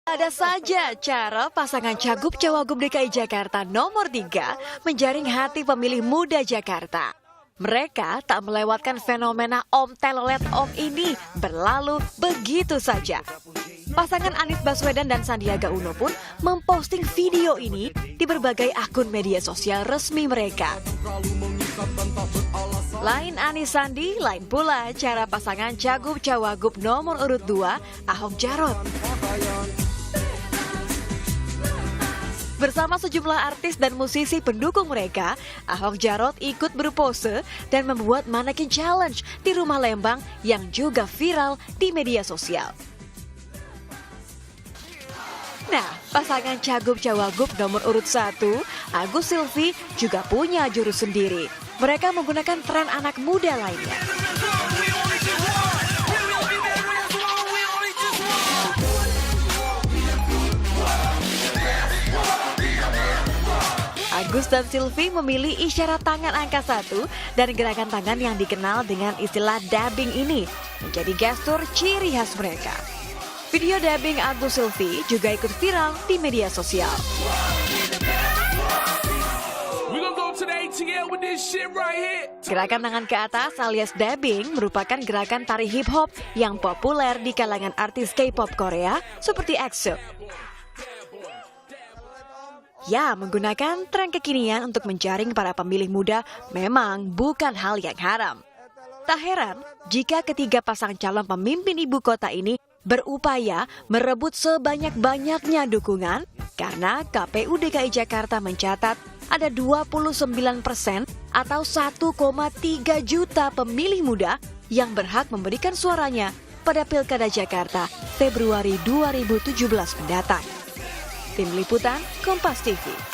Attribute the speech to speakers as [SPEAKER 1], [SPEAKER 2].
[SPEAKER 1] Ada saja cara pasangan Cagup Cawagup DKI Jakarta nomor 3 menjaring hati pemilih muda Jakarta. Mereka tak melewatkan fenomena Om Telolet Om ini berlalu begitu saja. Pasangan Anies Baswedan dan Sandiaga Uno pun memposting video ini di berbagai akun media sosial resmi mereka. Lain Anies Sandi, lain pula cara pasangan Cagup Cawagup nomor urut 2 Ahok Jarot. Bersama sejumlah artis dan musisi pendukung mereka, Ahok Jarot ikut berpose dan membuat manekin challenge di rumah Lembang yang juga viral di media sosial. Nah, pasangan Cagup Cawagup nomor urut 1, Agus Silvi juga punya jurus sendiri. Mereka menggunakan tren anak muda lainnya. Agus dan Silvi memilih isyarat tangan angka 1 dan gerakan tangan yang dikenal dengan istilah dabbing ini menjadi gestur ciri khas mereka. Video dabbing Agus Silvi juga ikut viral di media sosial. Gerakan tangan ke atas alias dabbing merupakan gerakan tari hip hop yang populer di kalangan artis K-pop Korea seperti EXO. Ya, menggunakan tren kekinian untuk menjaring para pemilih muda memang bukan hal yang haram. Tak heran jika ketiga pasang calon pemimpin ibu kota ini berupaya merebut sebanyak-banyaknya dukungan karena KPU DKI Jakarta mencatat ada 29% atau 1,3 juta pemilih muda yang berhak memberikan suaranya pada Pilkada Jakarta Februari 2017 mendatang. Tim Liputan Kompas TV.